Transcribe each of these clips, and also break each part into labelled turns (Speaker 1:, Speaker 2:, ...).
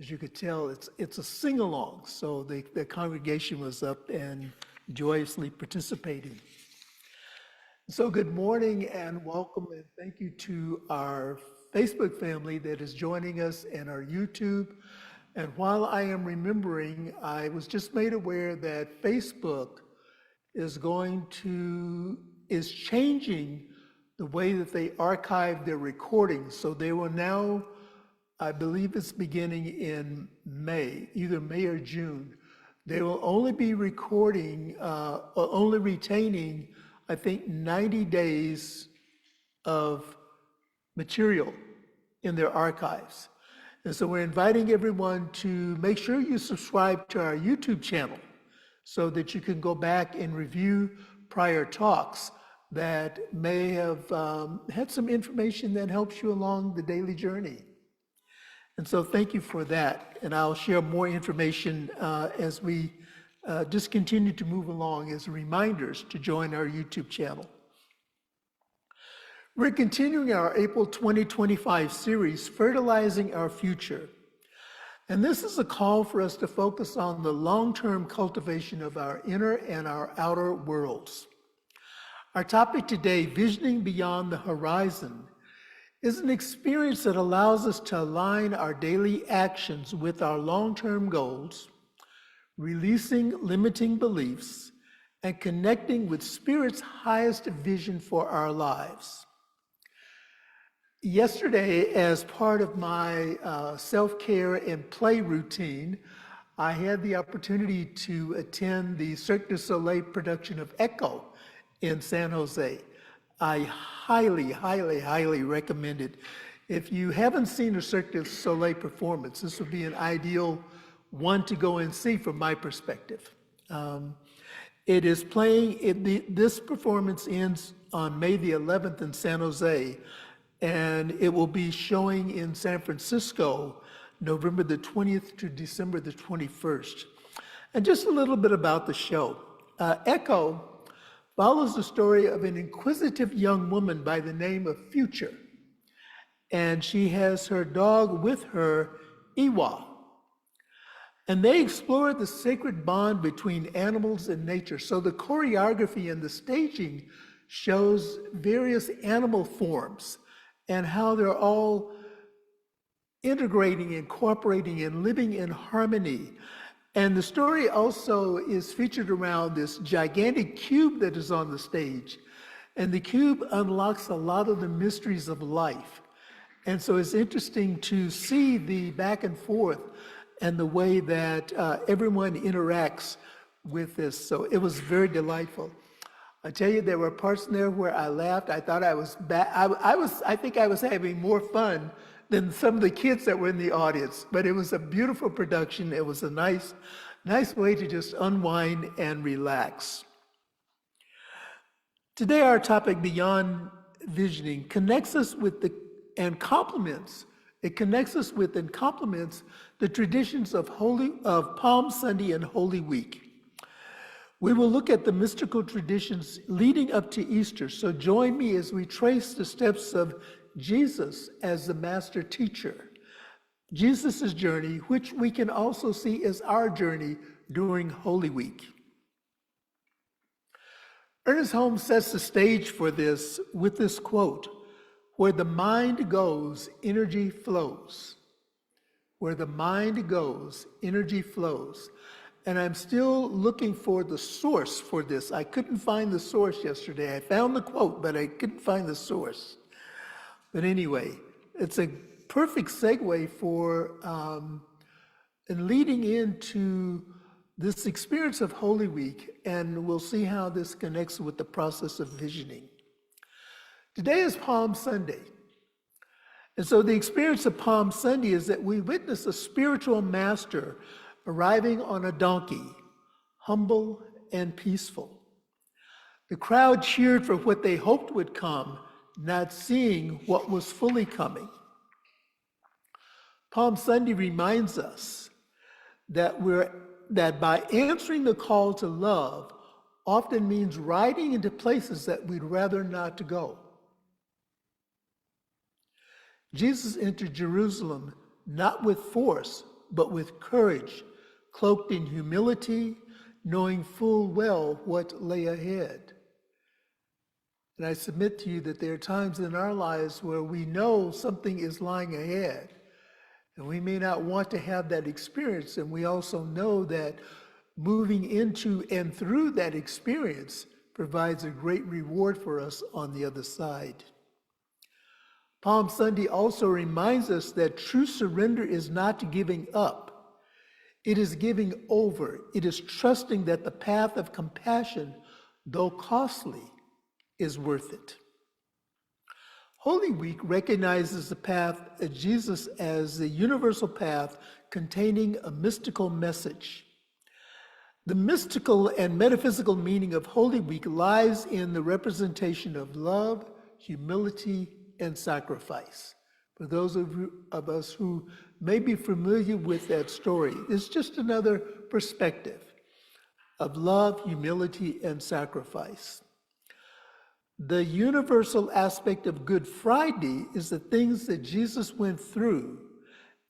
Speaker 1: As you could tell, it's a sing-along, so the congregation was up and joyously participating. So good morning and welcome, and thank you to our Facebook family that is joining us and our YouTube. And while I am remembering, I was just made aware that Facebook is changing the way that they archive their recordings. So they will now, I believe it's beginning in May, either May or June, they will only be recording, or only retaining, I think, 90 days of material in their archives. And so we're inviting everyone to make sure you subscribe to our YouTube channel so that you can go back and review prior talks that may have had some information that helps you along the daily journey. And so thank you for that. And I'll share more information as we just continue to move along as reminders to join our YouTube channel. We're continuing our April 2025 series, Fertilizing Our Future. And this is a call for us to focus on the long-term cultivation of our inner and our outer worlds. Our topic today, Visioning Beyond the Horizon, is an experience that allows us to align our daily actions with our long-term goals, releasing limiting beliefs, and connecting with Spirit's highest vision for our lives. Yesterday, as part of my self-care and play routine, I had the opportunity to attend the Cirque du Soleil production of Echo in San Jose. I highly recommend it. If you haven't seen a Cirque du Soleil performance, this would be an ideal one to go and see from my perspective. It is playing, this performance ends on May the 11th in San Jose, and it will be showing in San Francisco, November the 20th to December the 21st. And just a little bit about the show. Echo follows the story of an inquisitive young woman by the name of Future. And she has her dog with her, Iwa. And they explore the sacred bond between animals and nature. So the choreography and the staging shows various animal forms and how they're all integrating and cooperating and living in harmony. And the story also is featured around this gigantic cube that is on the stage. And the cube unlocks a lot of the mysteries of life. And so it's interesting to see the back and forth and the way that everyone interacts with this. So it was very delightful. I tell you, there were parts in there where I laughed. I thought I was bad. I think I was having more fun than some of the kids that were in the audience. But it was a beautiful production. It was a nice way to just unwind and relax. Today, our topic, Beyond Visioning, connects us with and complements the traditions of Palm Sunday and Holy Week. We will look at the mystical traditions leading up to Easter. So join me as we trace the steps of Jesus as the master teacher, Jesus' journey, which we can also see as our journey during Holy Week. Ernest Holmes sets the stage for this with this quote, "Where the mind goes, energy flows." Where the mind goes, energy flows. And I'm still looking for the source for this. I couldn't find the source yesterday. I found the quote, but I couldn't find the source. But anyway, it's a perfect segue for and leading into this experience of Holy Week, and we'll see how this connects with the process of visioning. Today is Palm Sunday. And so the experience of Palm Sunday is that we witness a spiritual master arriving on a donkey, humble and peaceful. The crowd cheered for what they hoped would come, not seeing what was fully coming. Palm Sunday reminds us that by answering the call to love often means riding into places that we'd rather not go. Jesus entered Jerusalem not with force, but with courage, cloaked in humility, knowing full well what lay ahead. And I submit to you that there are times in our lives where we know something is lying ahead, and we may not want to have that experience, and we also know that moving into and through that experience provides a great reward for us on the other side. Palm Sunday also reminds us that true surrender is not giving up. It is giving over. It is trusting that the path of compassion, though costly, is worth it. Holy Week recognizes the path of Jesus as the universal path containing a mystical message. The mystical and metaphysical meaning of Holy Week lies in the representation of love, humility, and sacrifice. For those of us who may be familiar with that story, it's just another perspective of love, humility, and sacrifice. The universal aspect of Good Friday is the things that Jesus went through,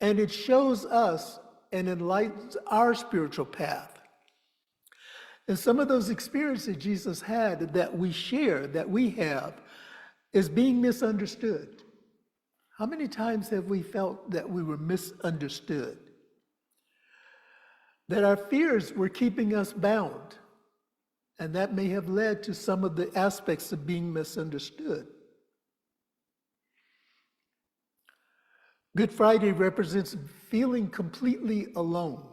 Speaker 1: and it shows us and enlightens our spiritual path. And some of those experiences Jesus had that we share, that we have, is being misunderstood. How many times have we felt that we were misunderstood? That our fears were keeping us bound. And that may have led to some of the aspects of being misunderstood. Good Friday represents feeling completely alone.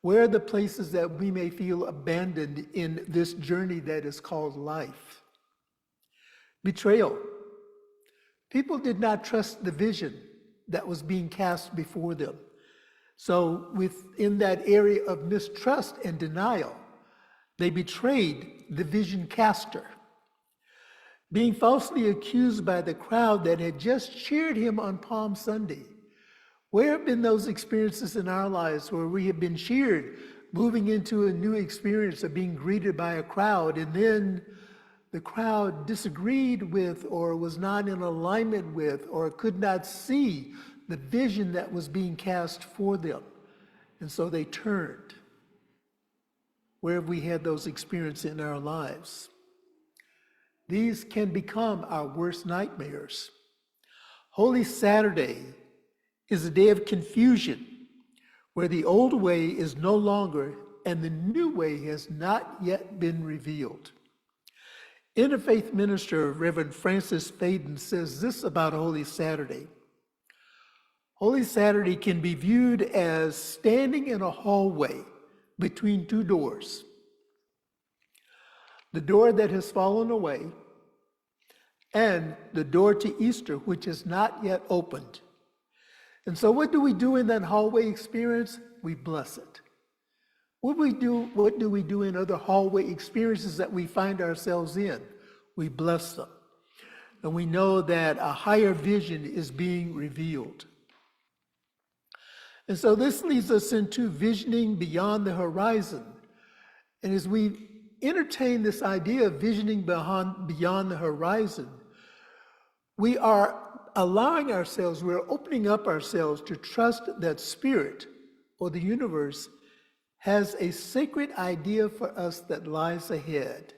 Speaker 1: Where are the places that we may feel abandoned in this journey that is called life? Betrayal. People did not trust the vision that was being cast before them. So within that area of mistrust and denial, they betrayed the vision caster. Being falsely accused by the crowd that had just cheered him on Palm Sunday. Where have been those experiences in our lives where we have been cheered, moving into a new experience of being greeted by a crowd, and then the crowd disagreed with or was not in alignment with or could not see the vision that was being cast for them, and so they turned? Where have we had those experiences in our lives? These can become our worst nightmares. Holy Saturday is a day of confusion, where the old way is no longer and the new way has not yet been revealed. Interfaith minister Reverend Francis Faden says this about Holy Saturday. Holy Saturday can be viewed as standing in a hallway between two doors. The door that has fallen away and the door to Easter, which is not yet opened. And so what do we do in that hallway experience? We bless it. What do we do in other hallway experiences that we find ourselves in? We bless them. And we know that a higher vision is being revealed. And so this leads us into visioning beyond the horizon. And as we entertain this idea of visioning beyond the horizon, we are allowing ourselves, we're opening up ourselves to trust that Spirit or the universe has a sacred idea for us that lies ahead.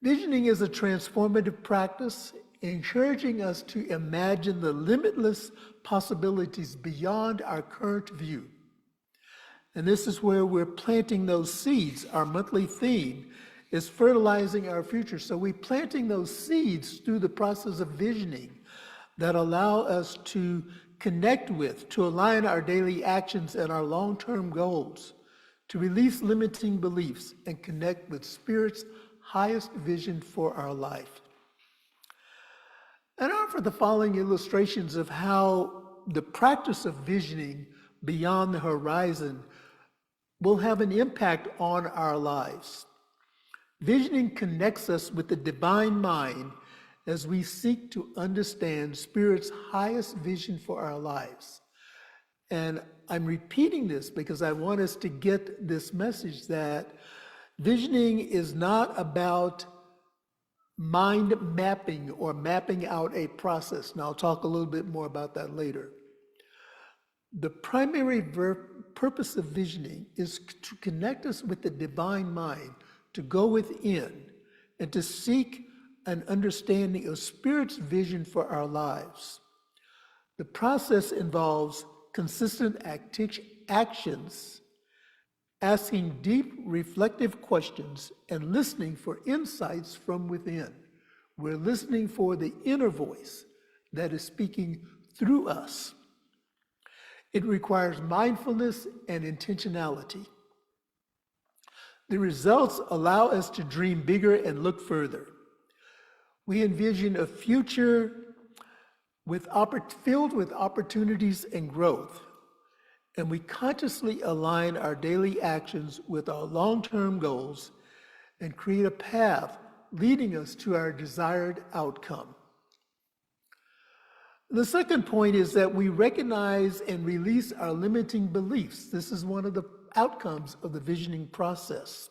Speaker 1: Visioning is a transformative practice, encouraging us to imagine the limitless possibilities beyond our current view. And this is where we're planting those seeds. Our monthly theme is fertilizing our future. So we're planting those seeds through the process of visioning that allow us to connect with, to align our daily actions and our long-term goals, to release limiting beliefs and connect with Spirit's highest vision for our life. And I offer the following illustrations of how the practice of visioning beyond the horizon will have an impact on our lives. Visioning connects us with the divine mind as we seek to understand Spirit's highest vision for our lives. And I'm repeating this because I want us to get this message that visioning is not about mind mapping or mapping out a process. And I'll talk a little bit more about that later. The primary purpose of visioning is to connect us with the divine mind, to go within and to seek an understanding of Spirit's vision for our lives. The process involves consistent actions, asking deep, reflective questions, and listening for insights from within. We're listening for the inner voice that is speaking through us. It requires mindfulness and intentionality. The results allow us to dream bigger and look further. We envision a future filled with opportunities and growth, and we consciously align our daily actions with our long-term goals and create a path leading us to our desired outcome. The second point is that we recognize and release our limiting beliefs. This is one of the outcomes of the visioning process.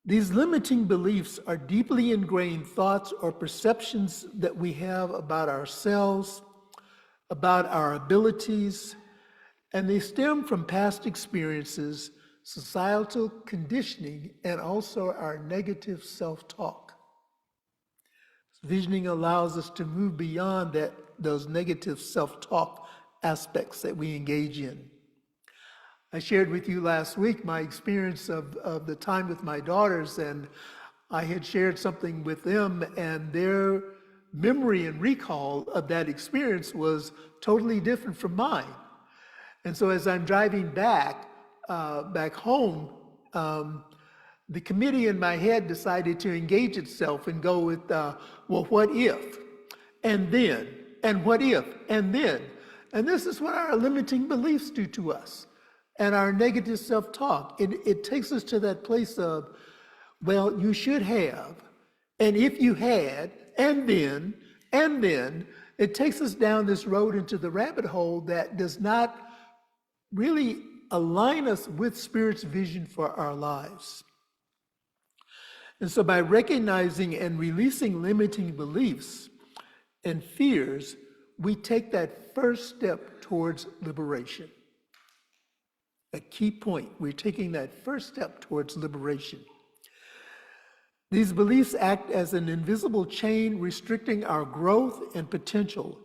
Speaker 1: These limiting beliefs are deeply ingrained thoughts or perceptions that we have about ourselves, about our abilities, and they stem from past experiences, societal conditioning, and also our negative self-talk. Visioning allows us to move beyond those negative self-talk aspects that we engage in. I shared with you last week my experience of the time with my daughters, and I had shared something with them, and their memory and recall of that experience was totally different from mine. And so as I'm driving back home, the committee in my head decided to engage itself and go with, well, what if? And then, and what if? And then. And this is what our limiting beliefs do to us and our negative self-talk. It takes us to that place of, well, you should have, and if you had, and then, it takes us down this road into the rabbit hole that does not really align us with Spirit's vision for our lives. And so by recognizing and releasing limiting beliefs and fears, we take that first step towards liberation. A key point, we're taking that first step towards liberation. These beliefs act as an invisible chain restricting our growth and potential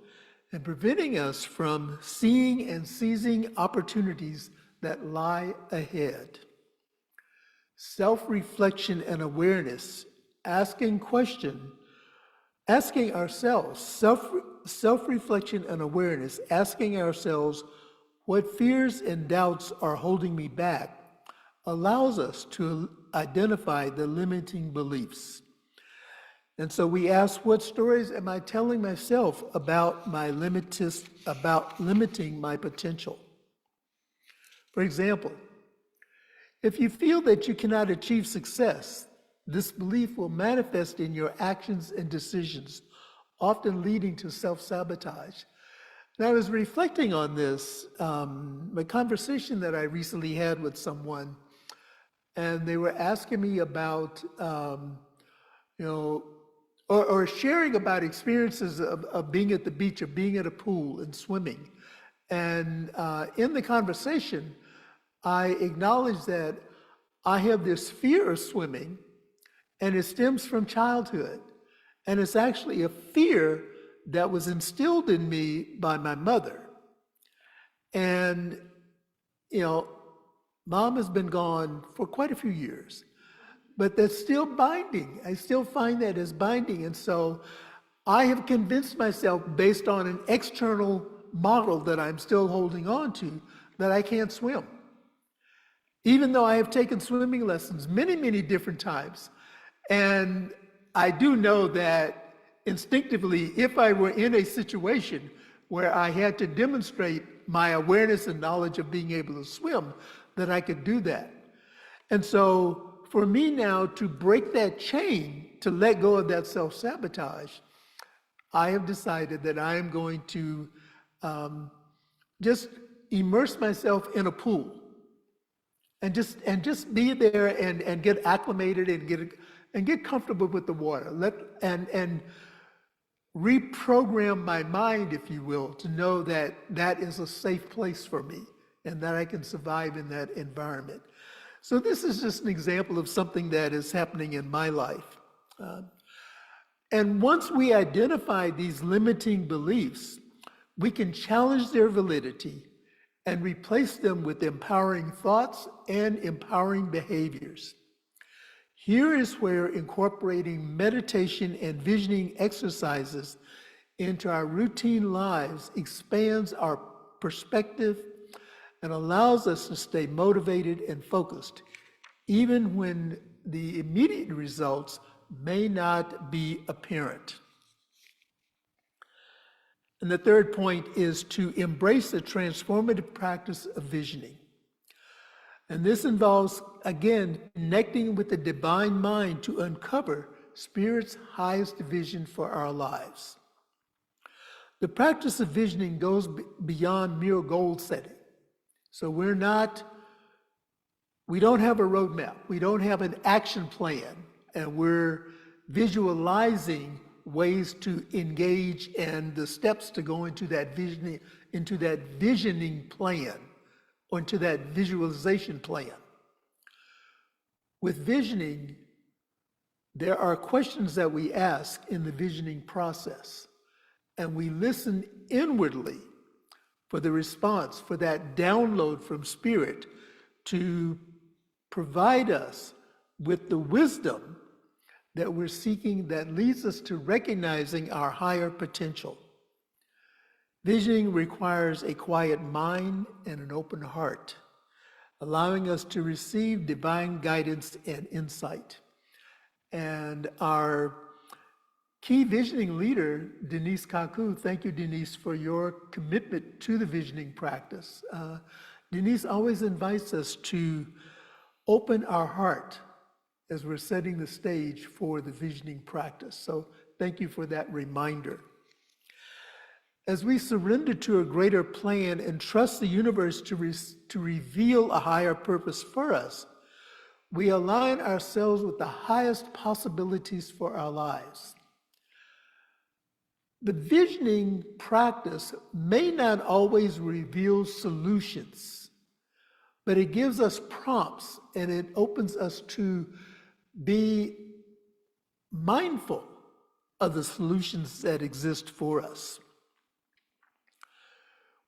Speaker 1: and preventing us from seeing and seizing opportunities that lie ahead. Self-reflection and awareness, asking ourselves, self-reflection and awareness, asking ourselves what fears and doubts are holding me back, allows us to identify the limiting beliefs. And so we ask, what stories am I telling myself about limiting my potential? For example, if you feel that you cannot achieve success, this belief will manifest in your actions and decisions, often leading to self-sabotage. And I was reflecting on this, a conversation that I recently had with someone, and they were asking me about, or sharing about experiences of being at the beach or being at a pool and swimming. And in the conversation, I acknowledged that I have this fear of swimming, and it stems from childhood. And it's actually a fear that was instilled in me by my mother. And, Mom has been gone for quite a few years, but that's still binding. I still find that as binding. And so I have convinced myself, based on an external model that I'm still holding on to, that I can't swim. Even though I have taken swimming lessons many, many different times. And I do know that instinctively, if I were in a situation where I had to demonstrate my awareness and knowledge of being able to swim, that I could do that. And so for me now to break that chain, to let go of that self-sabotage, I have decided that I am going to just immerse myself in a pool and just be there and get acclimated and get comfortable with the water. reprogram my mind, if you will, to know that that is a safe place for me and that I can survive in that environment. So this is just an example of something that is happening in my life. And once we identify these limiting beliefs, we can challenge their validity and replace them with empowering thoughts and empowering behaviors. Here is where incorporating meditation and visioning exercises into our routine lives expands our perspective and allows us to stay motivated and focused, even when the immediate results may not be apparent. And the third point is to embrace the transformative practice of visioning. And this involves, again, connecting with the divine mind to uncover Spirit's highest vision for our lives. The practice of visioning goes beyond mere goal setting. So we don't have a roadmap, we don't have an action plan, and we're visualizing ways to engage and the steps to go into that visioning plan, or into that visualization plan. With visioning, there are questions that we ask in the visioning process, and we listen inwardly for the response, for that download from Spirit to provide us with the wisdom that we're seeking that leads us to recognizing our higher potential. Visioning requires a quiet mind and an open heart, allowing us to receive divine guidance and insight. And our key visioning leader, Denise Kaku, thank you, Denise, for your commitment to the visioning practice. Denise always invites us to open our heart as we're setting the stage for the visioning practice. So thank you for that reminder. As we surrender to a greater plan and trust the universe to reveal a higher purpose for us, we align ourselves with the highest possibilities for our lives. The visioning practice may not always reveal solutions, but it gives us prompts and it opens us to be mindful of the solutions that exist for us.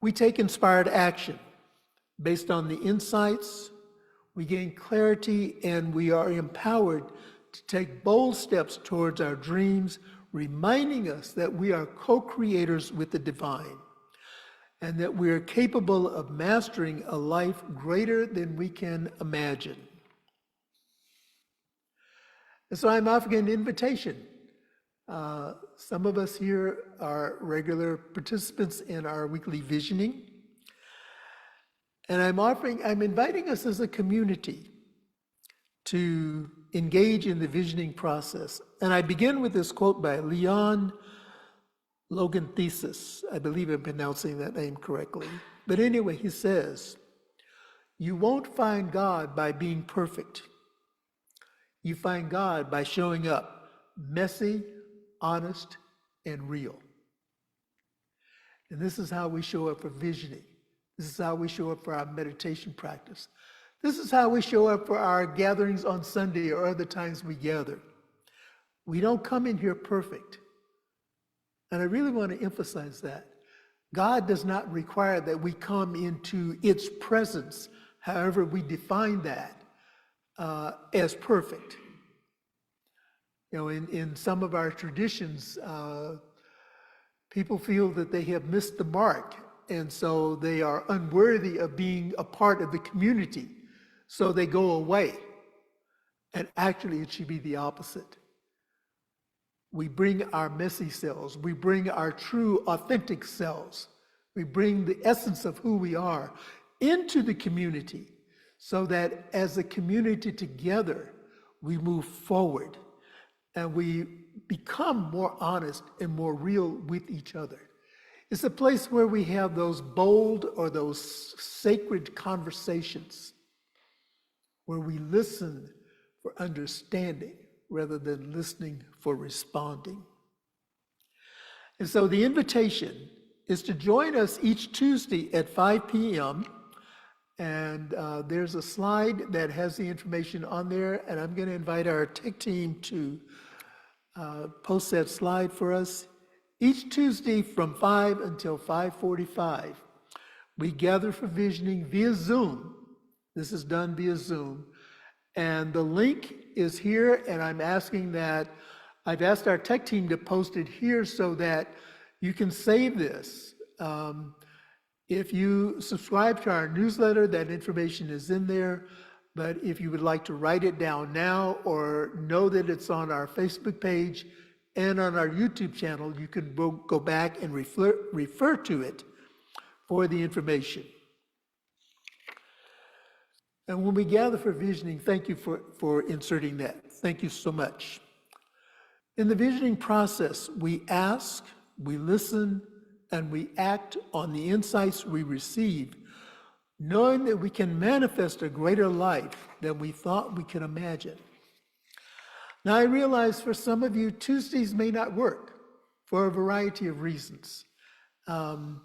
Speaker 1: We take inspired action based on the insights, we gain clarity, and we are empowered to take bold steps towards our dreams, reminding us that we are co-creators with the divine and that we are capable of mastering a life greater than we can imagine. And so I'm offering an invitation. Some of us here are regular participants in our weekly visioning. And I'm inviting us as a community to engage in the visioning process. And I begin with this quote by Leon Loganthesis. I believe I'm pronouncing that name correctly. But anyway, he says, "You won't find God by being perfect. You find God by showing up messy, honest, and real." And this is how we show up for visioning. This is how we show up for our meditation practice. This is how we show up for our gatherings on Sunday or other times we gather. We don't come in here perfect. And I really want to emphasize that. God does not require that we come into its presence, however we define that, as perfect. You know, in some of our traditions, people feel that they have missed the mark, and so they are unworthy of being a part of the community, so they go away. And actually, it should be the opposite. We bring our messy selves, we bring our true, authentic selves, we bring the essence of who we are into the community, so that as a community together, we move forward and we become more honest and more real with each other. It's a place where we have those bold or those sacred conversations where we listen for understanding rather than listening for responding. And so the invitation is to join us each Tuesday at 5 p.m. And there's a slide that has the information on there, and I'm going to invite our tech team to post that slide for us. Each Tuesday from 5 until 5:45, we gather for visioning via Zoom. This is done via Zoom. And the link is here, and I've asked our tech team to post it here so that you can save this. If you subscribe to our newsletter, that information is in there. But if you would like to write it down now or know that it's on our Facebook page and on our YouTube channel, you can go back and refer to it for the information. And when we gather for visioning, thank you for inserting that. Thank you so much. In the visioning process, we ask, we listen, and we act on the insights we receive, knowing that we can manifest a greater life than we thought we could imagine. Now, I realize for some of you, Tuesdays may not work for a variety of reasons. And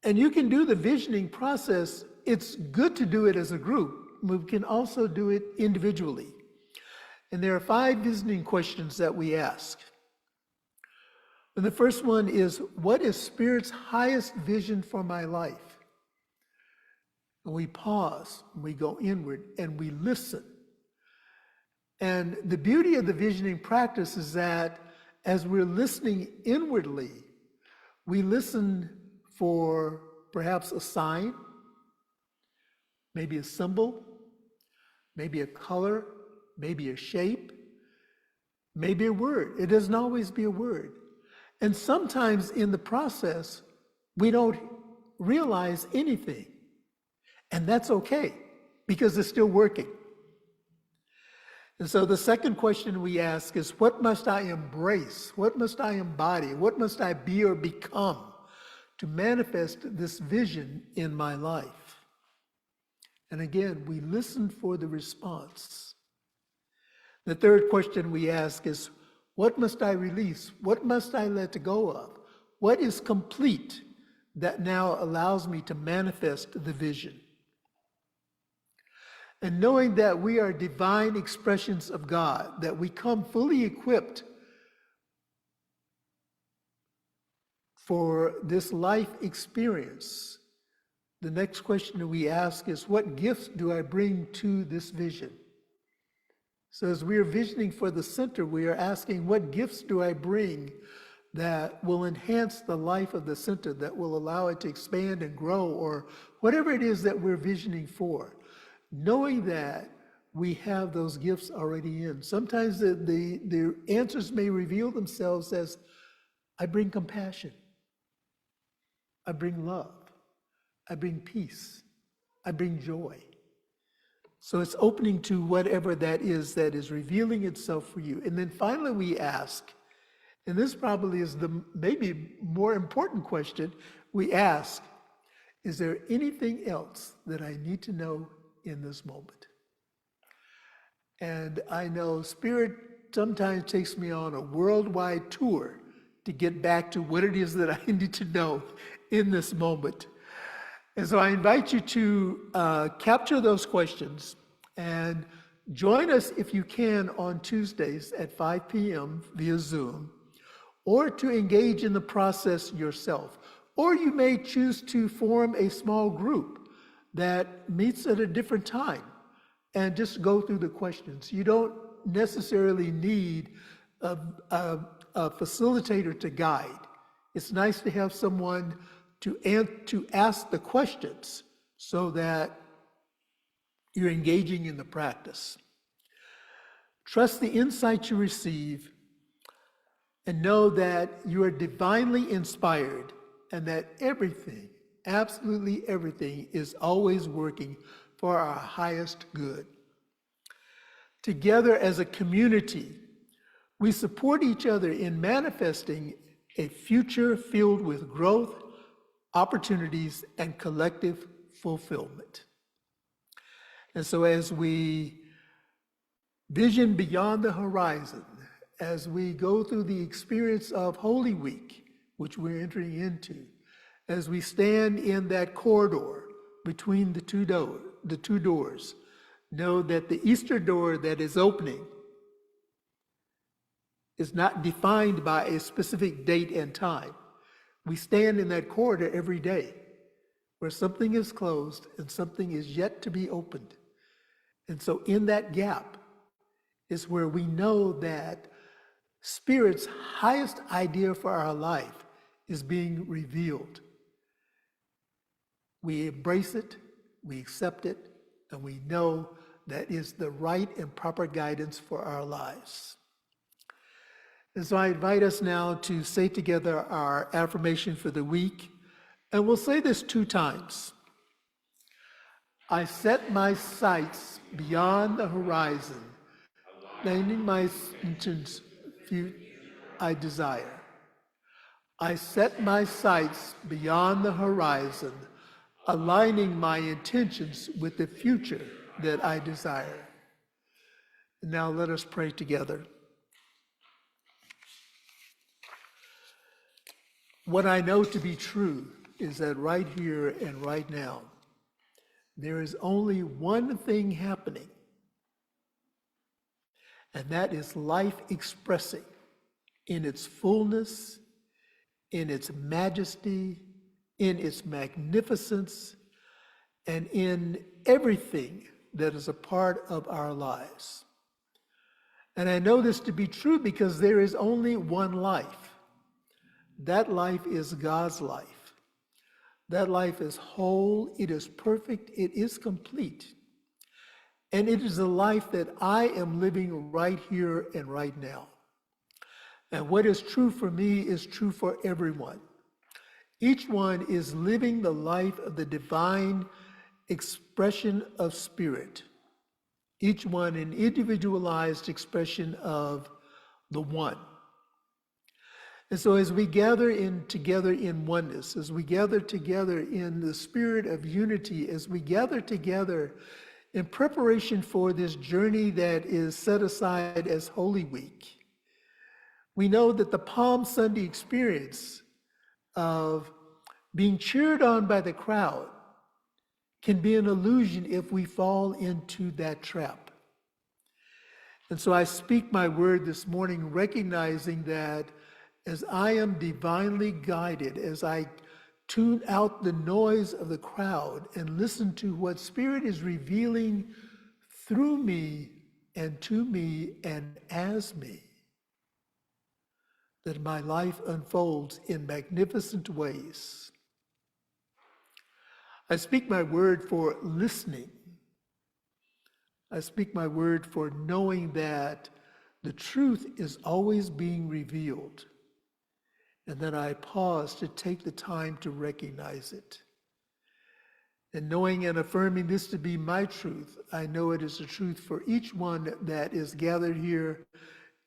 Speaker 1: you can do the visioning process. It's good to do it as a group. We can also do it individually. And there are 5 visioning questions that we ask. And the first one is, what is Spirit's highest vision for my life? And we pause, and we go inward, and we listen. And the beauty of the visioning practice is that as we're listening inwardly, we listen for perhaps a sign, maybe a symbol, maybe a color, maybe a shape, maybe a word. It doesn't always be a word. And sometimes in the process, we don't realize anything. And that's okay, because it's still working. And so the second question we ask is, what must I embrace? What must I embody? What must I be or become to manifest this vision in my life? And again, we listen for the response. The third question we ask is, what must I release? What must I let go of? What is complete that now allows me to manifest the vision? And knowing that we are divine expressions of God, that we come fully equipped for this life experience, the next question we ask is, what gifts do I bring to this vision? So as we are visioning for the center, we are asking, what gifts do I bring that will enhance the life of the center, that will allow it to expand and grow, or whatever it is that we're visioning for, knowing that we have those gifts already in. Sometimes the answers may reveal themselves as, I bring compassion, I bring love, I bring peace, I bring joy. So it's opening to whatever that is revealing itself for you. And then finally we ask, and this probably is the maybe more important question, we ask, is there anything else that I need to know in this moment? And I know Spirit sometimes takes me on a worldwide tour to get back to what it is that I need to know in this moment. And so I invite you to capture those questions and join us if you can on Tuesdays at 5 p.m. via Zoom, or to engage in the process yourself. Or you may choose to form a small group that meets at a different time and just go through the questions. You don't necessarily need a facilitator to guide. It's nice to have someone to ask the questions so that you're engaging in the practice. Trust the insight you receive and know that you are divinely inspired and that everything, absolutely everything, is always working for our highest good. Together as a community, we support each other in manifesting a future filled with growth, opportunities, and collective fulfillment. And so as we vision beyond the horizon, as we go through the experience of Holy Week, which we're entering into, as we stand in that corridor between the two doors, know that the Easter door that is opening is not defined by a specific date and time. We stand in that corridor every day where something is closed and something is yet to be opened. And so in that gap is where we know that Spirit's highest idea for our life is being revealed. We embrace it, we accept it, and we know that is the right and proper guidance for our lives. And so I invite us now to say together our affirmation for the week, and we'll say this 2 times. I set my sights beyond the horizon, naming my intentions I desire. I set my sights beyond the horizon, aligning my intentions with the future that I desire. And now let us pray together. What I know to be true is that right here and right now, there is only one thing happening, and that is life expressing in its fullness, in its majesty, in its magnificence, and in everything that is a part of our lives. And I know this to be true because there is only one life. That life is God's life. That life is whole, it is perfect, it is complete. And it is a life that I am living right here and right now. And what is true for me is true for everyone. Each one is living the life of the divine expression of Spirit. Each one an individualized expression of the One. And so as we gather together in oneness, as we gather together in the spirit of unity, as we gather together in preparation for this journey that is set aside as Holy Week, we know that the Palm Sunday experience of being cheered on by the crowd can be an illusion if we fall into that trap. And so I speak my word this morning, recognizing that as I am divinely guided, as I tune out the noise of the crowd and listen to what Spirit is revealing through me and to me and as me, that my life unfolds in magnificent ways. I speak my word for listening. I speak my word for knowing that the truth is always being revealed, and then I pause to take the time to recognize it. And knowing and affirming this to be my truth, I know it is the truth for each one that is gathered here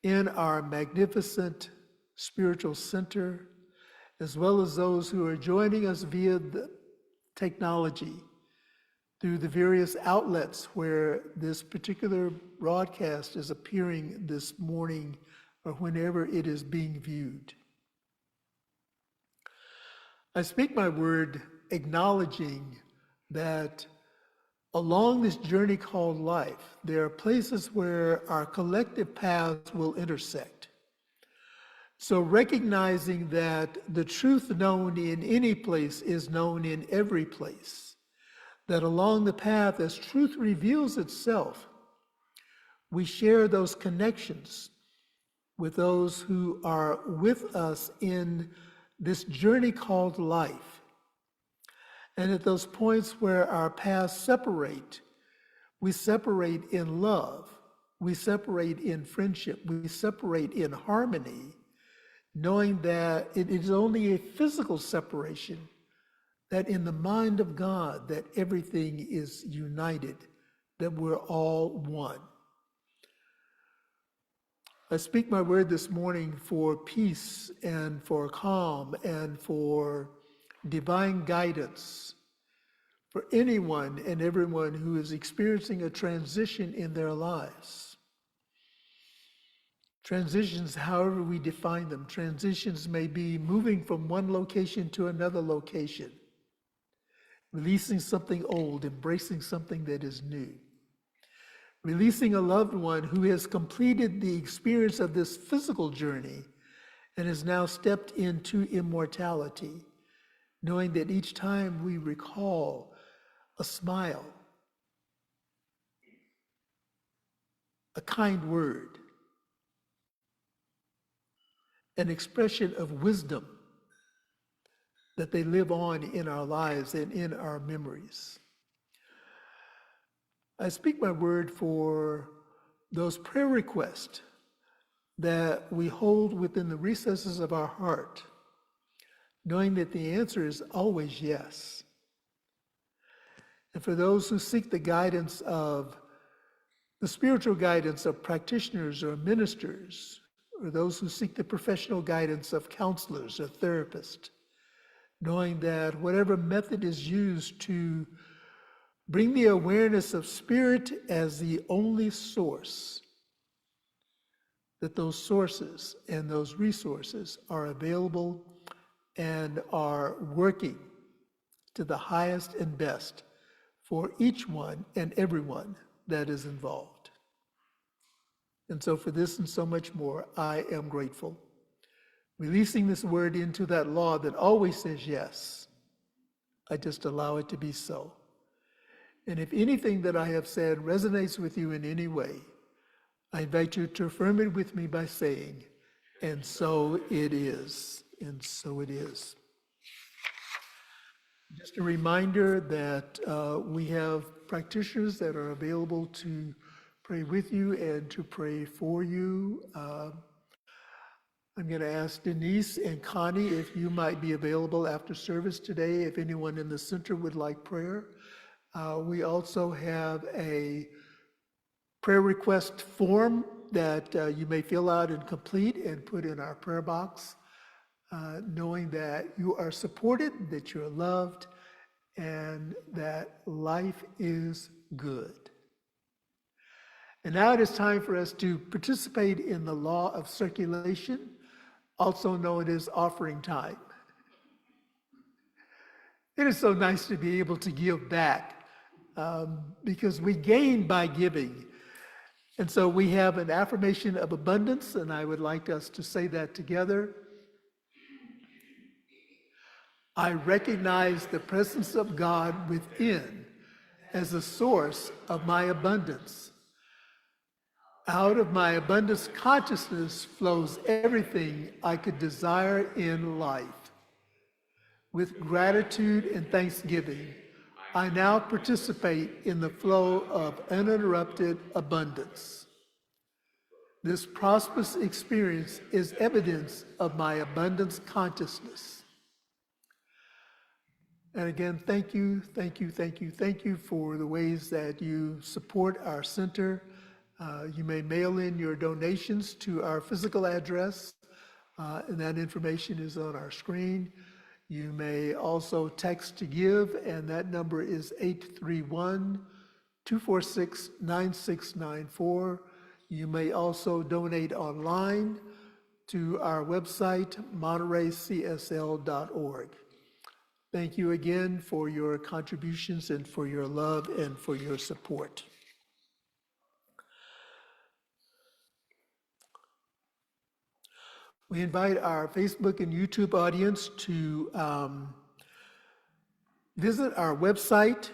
Speaker 1: in our magnificent spiritual center, as well as those who are joining us via the technology through the various outlets where this particular broadcast is appearing this morning or whenever it is being viewed. I speak my word acknowledging that along this journey called life, there are places where our collective paths will intersect. So recognizing that the truth known in any place is known in every place, that along the path as truth reveals itself, we share those connections with those who are with us in this journey called life. And at those points where our paths separate, we separate in love, we separate in friendship, we separate in harmony, knowing that it is only a physical separation, that in the mind of God, that everything is united, that we're all one. I speak my word this morning for peace and for calm and for divine guidance for anyone and everyone who is experiencing a transition in their lives. Transitions, however we define them, transitions may be moving from one location to another location, releasing something old, embracing something that is new, releasing a loved one who has completed the experience of this physical journey and has now stepped into immortality, knowing that each time we recall a smile, a kind word, an expression of wisdom, that they live on in our lives and in our memories. I speak my word for those prayer requests that we hold within the recesses of our heart, knowing that the answer is always yes. And for those who seek the guidance of the spiritual guidance of practitioners or ministers, or those who seek the professional guidance of counselors or therapists, knowing that whatever method is used to bring the awareness of spirit as the only source, that those sources and those resources are available and are working to the highest and best for each one and everyone that is involved. And so for this and so much more, I am grateful. Releasing this word into that law that always says yes, I just allow it to be so. And if anything that I have said resonates with you in any way, I invite you to affirm it with me by saying, and so it is, and so it is. Just a reminder that we have practitioners that are available to pray with you and to pray for you. I'm going to ask Denise and Connie if you might be available after service today, if anyone in the center would like prayer. We also have a prayer request form that you may fill out and complete and put in our prayer box, knowing that you are supported, that you're loved, and that life is good. And now it is time for us to participate in the law of circulation, also known as offering time. It is so nice to be able to give back because we gain by giving. And so we have an affirmation of abundance, and I would like us to say that together. I recognize the presence of God within as a source of my abundance. Out of my abundance consciousness flows everything I could desire in life. With gratitude and thanksgiving, I now participate in the flow of uninterrupted abundance. This prosperous experience is evidence of my abundance consciousness. And again, thank you for the ways that you support our center. You may mail in your donations to our physical address, and that information is on our screen. You may also text to give, and that number is 831-246-9694. You may also donate online to our website, montereycsl.org. Thank you again for your contributions and for your love and for your support. We invite our Facebook and YouTube audience to visit our website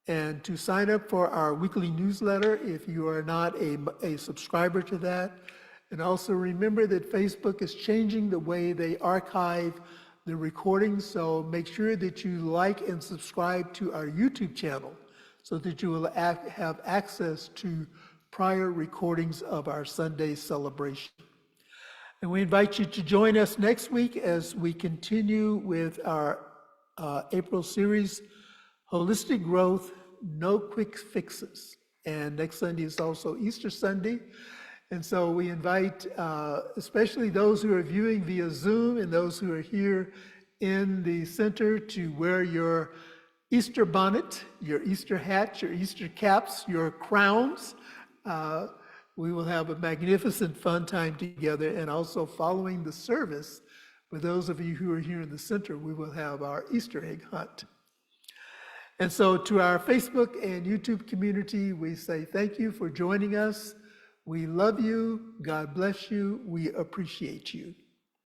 Speaker 1: and to sign up for our weekly newsletter if you are not a subscriber to that. And also remember that Facebook is changing the way they archive the recordings, so make sure that you like and subscribe to our YouTube channel so that you will have access to prior recordings of our Sunday celebration. And we invite you to join us next week as we continue with our April series, Holistic Growth, No Quick Fixes. And next Sunday is also Easter Sunday. And so we invite especially those who are viewing via Zoom and those who are here in the center to wear your Easter bonnet, your Easter hat, your Easter caps, your crowns, we will have a magnificent fun time together, and also following the service, for those of you who are here in the center, we will have our Easter egg hunt. And so to our Facebook and YouTube community, we say thank you for joining us. We love you. God bless you. We appreciate you.